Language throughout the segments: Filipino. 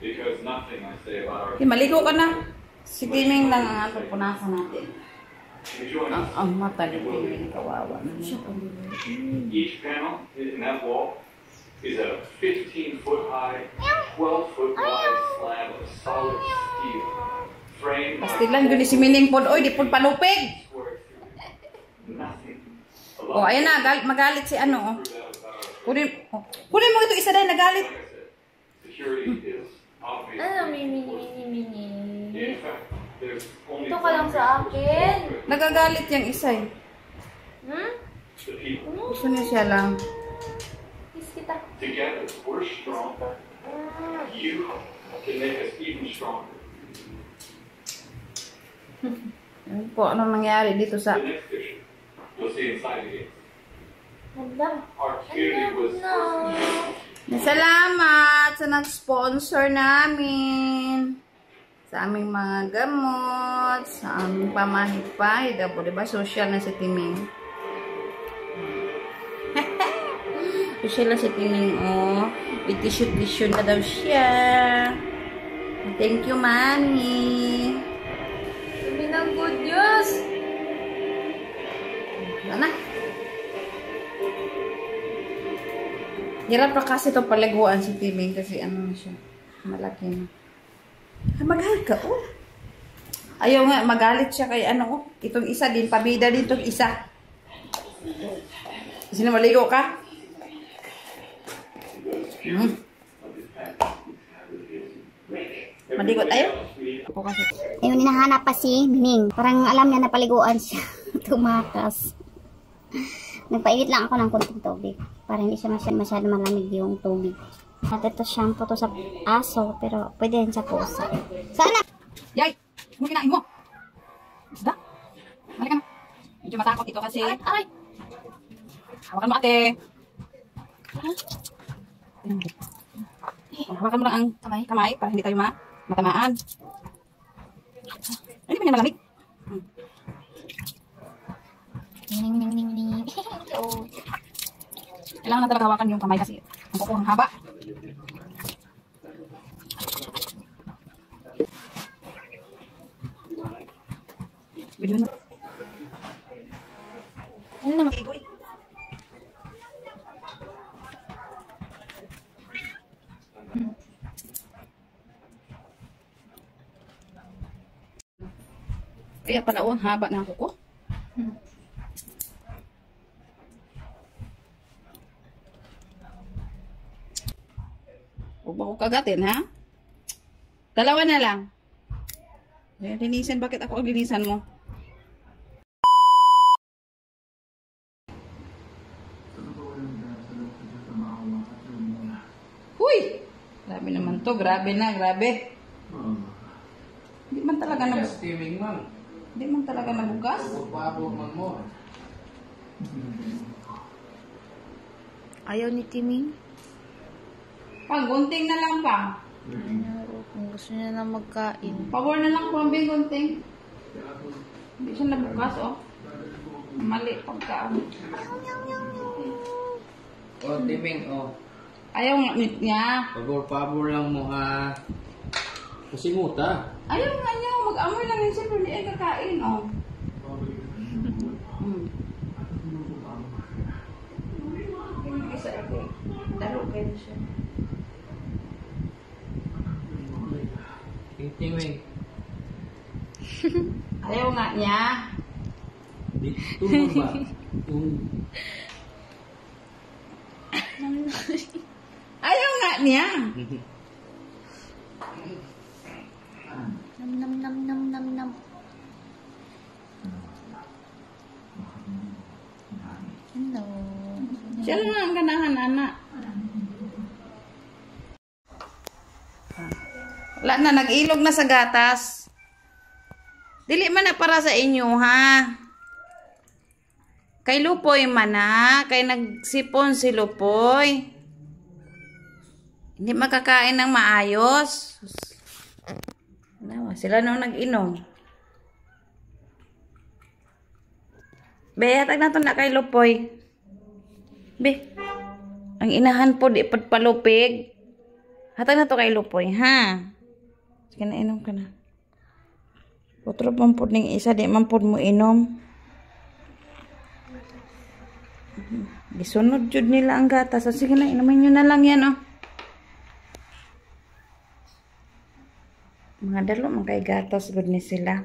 Okay, maligo ka na. Si Timing lang ang pupunasan natin. Ang mata ni Timing, kawawa na siya. Each panel in that wall is a 15-foot high, 12-foot wide slab of solid steel. Pastilan yun si Mining pod. Oy, di pod palupig. Oh, ayan na. Magalit si ano. Oh. Kunin mo ito. Isa dahil nagalit. Ano, mini. Ito ka lang sa akin. Nagagalit yung isa eh. Gusto niya siya lang. Kiss kita. Together, we're strong. You can make us even stronger. Ano po, anong nangyari dito sa... The next picture, you'll see inside the gates. Ganda. Our community was Salamat sa nag-sponsor namin. Sa aming mga gamot, sa aming pamahid-pahid. Diba? Social na si Timing. Social na si Timing, oh. Itisyon na daw siya. Thank you, Mami. Sabi ng good news. Wala na. Hirap na kasi ito paliguan si Timing kasi ano na siya. Malaki na. Magalit ka, oh. Ayaw nga, magalit siya kay ano, oh. Itong isa din, pabida din itong isa. Kasi na maligo ka? Maligo tayo? Ayun, hinahanap pa si Ming. Parang alam niya na paliguan siya. Tumakas. Nagpainit lang ako ng konting tubig. Para hindi siya masyado malamig yung tubig. At ito shampoo to sa aso. Pero pwede rin sa pusa. Sana! Yay! Ano kinain mo? Isda? Halika na. Medyo matakot ito kasi. Aray! Hawakan mo ate. Hawakan mo lang ang kamay para hindi tayo matamaan. Hindi ba niya malamig? Kailangan na talaga hawakan yung kamay kasi ang kuko ang haba. Video na. Ano na mag-igoy? Kaya pala oh, haba na ang kuko. Huwag ba ko kagatin, ha? Dalawa na lang. Linisan, bakit ako ang linisan mo? Huy! Grabe naman to, grabe na, grabe. Hindi man talaga nabugas. Hindi man talaga nabugas. Ayaw ni Timing. Gunting na lang pa. Kung gusto niya na magkain. Pabor na lang po ang gunting. Hindi siya nabukas, oh. Mali pagkaan. Oh, Timing, oh. Ayaw nga niya. Pabor lang mo, ha. Kasi muta. Ayaw nga niya. Mag-amoy lang yun siya, pero hindi ay kakain, oh. Hindi isa ako. Daro kayo siya. Timing. Ayaw nga niya. Tumor ba? Ayaw nga niya. Nam. Hello. Siya lang ang ganahan, anak. Wala na, nag-ilog na sa gatas. Dili man na para sa inyo, ha? Kay Lupoy man na. Kay nagsipon si Lupoy. Hindi makakain ng maayos. Sila nung nag-inom. Be, hatag na ito na kay Lupoy. Be, ang inahan po, di palupig. Hatag na to kay Lupoy, ha? Sige na, inom ka na. Otro pampod ning isa, di mampod mo inom. Gisunod jud nila ang gatas. So, sige na, inumin nyo na lang yan, oh. Mga dalo, mga kay gatas, good ni sila.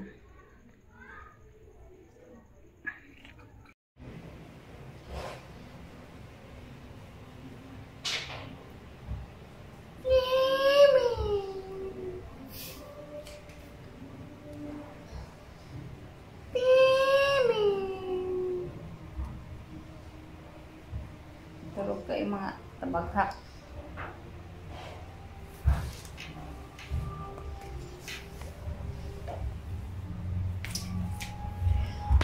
Tulog kayo mga tabagha.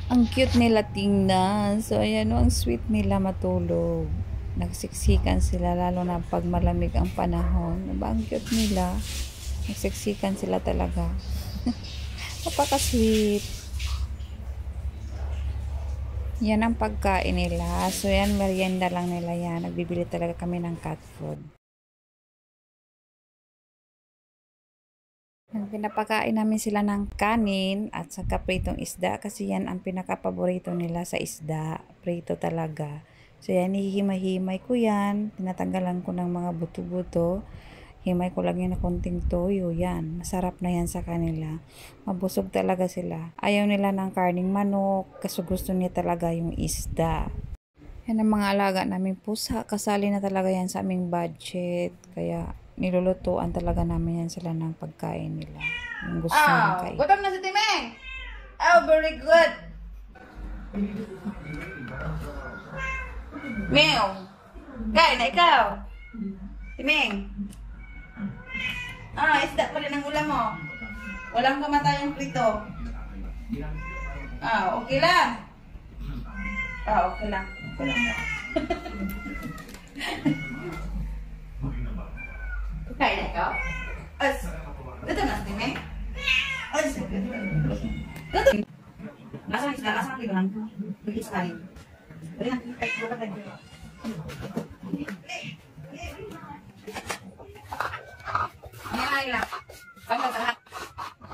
Ang cute nila tingnan. So, ayan o, ang sweet nila matulog. Nagsiksikan sila, lalo na pag malamig ang panahon. Diba, ang cute nila. Nagsiksikan sila talaga. Napaka-sweet. Yan ang pagkain nila. So, yan, merienda lang nila yan. Nagbibili talaga kami ng cat food. Pinapakain namin sila ng kanin at saka pritong isda kasi yan ang pinaka-paborito nila sa isda. Prito talaga. So, yan, hihimay-himay ko yan. Tinatanggalan ko ng mga buto-buto. Himay ko lang yan na konting toyo. Yan. Masarap na yan sa kanila. Mabusog talaga sila. Ayaw nila ng karning manok kasi gusto niya talaga yung isda. Yan ang mga alaga namin pusa. Kasali na talaga yan sa aming budget. Kaya nilulutuan talaga namin yan sila ng pagkain nila. Yung gusto nila kain. Gutom na si Timeng! Oh, very good! Meow! Kain na ikaw! Timeng! Ah, isda pa rin ang ulam mo. Walang kamatayang prito. Ah, okay lang. Ah, okay lang. Okay lang. Kain na ikaw? As, gutom na si Timeng? As, gutom. Lasang isda, lasang ang ligahan. Bigis kain. Dali na, buka tayo. Ay, lang. Kamu sa lahat.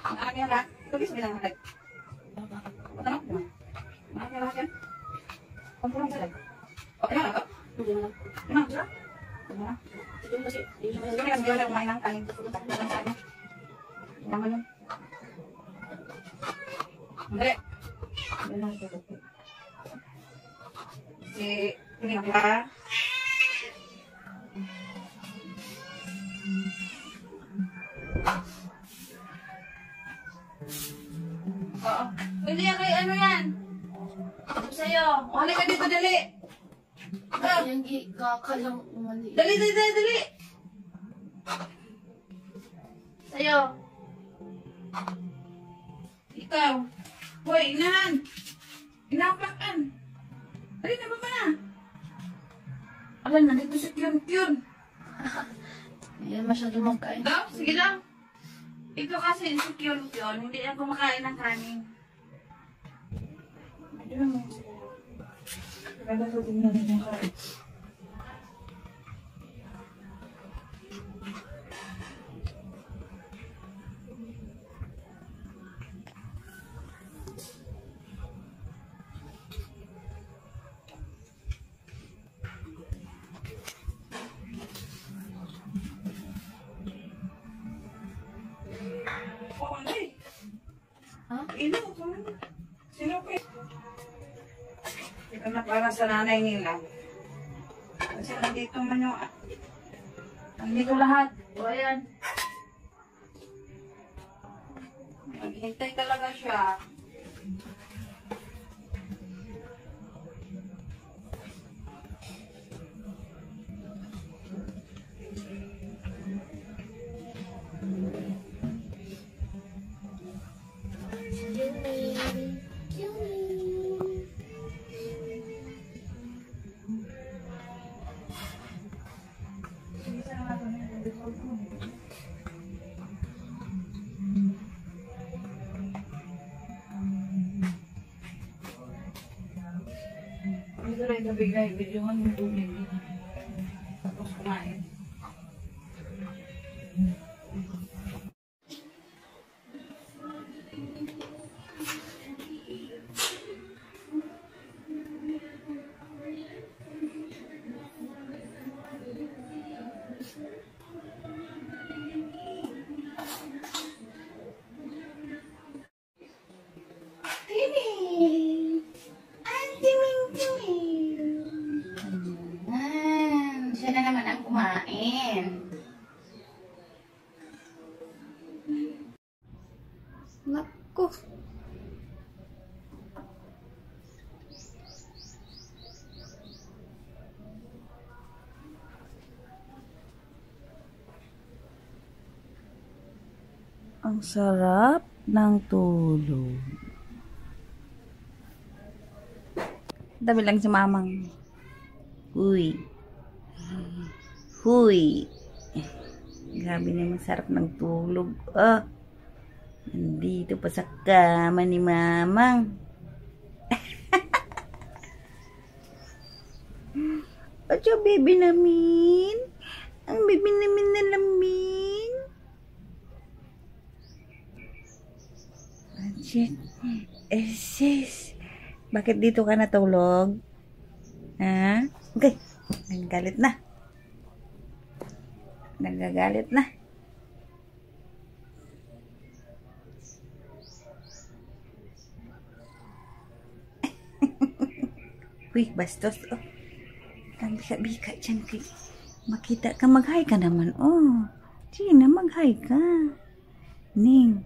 Ang amin lahat. Tugis mo lang lahat. Ano? Ang amin lahat yan? Pampulong sa lahat. Okay na lang ito? Ano? Ano? Siguro kasi hindi ako kumain ng kanin. Tama yun. Hindi. Tingnan ko ka. Oo. Hindi yan kay ano yan? Ito sa'yo. O, halika dito, dali. Yung kakalang umali. Dali, dali, dali, dali. Sa'yo. Ikaw. Hoy, inahan. Inapakan. Dali na, baba na. Alam na, dito si Kyun-Kyun. Yan masyado magkain. Daw, sige daw. Ito kasi insecure yun, hindi yan kumakain ng kanin. Ayun. Ganda sa tingnan ng kain. Sino ko ito na para sa nanay nila. Kasi nandito man yung nandito lahat. O ayan. Maghintay talaga siya. Ito rin nabigay, videohan yung tubig. Tapos kumain. Naku. Ang sarap ng tulog. Tabi lang si mamang. Huy. Huy. Grabe naman sarap ng tulog. Oh. Nandito pa sa kama ni mamang. Ocho, baby namin. Ang baby namin na lambing. Anjit. Sis. Bakit dito ka natulog? Ha? Okay. Nagagalit na. Nagagalit na. Uy, bastos. Oh. Ang bika-bika dyan kay. Makita ka, mag-hi ka naman. Oh. Gina, mag-hi ka. Ning.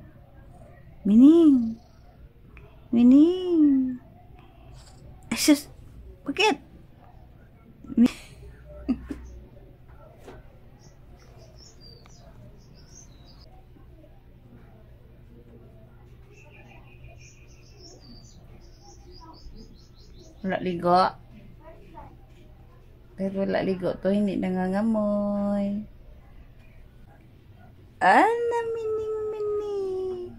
Mining. Mining. Asus. Bakit? Wala ligo. Pero wala ligo to, hindi nangangamoy. Ala, mining-mining.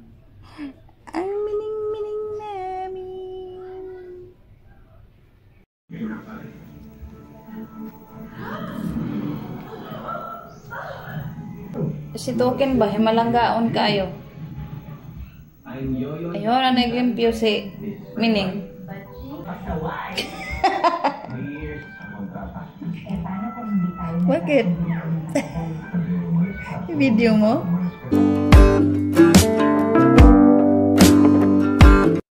Ang mining-mining namin. Si Token ba? Himalanggaon kayo. Ayun, na nag-impyo si Mining. Bakit? Video mo?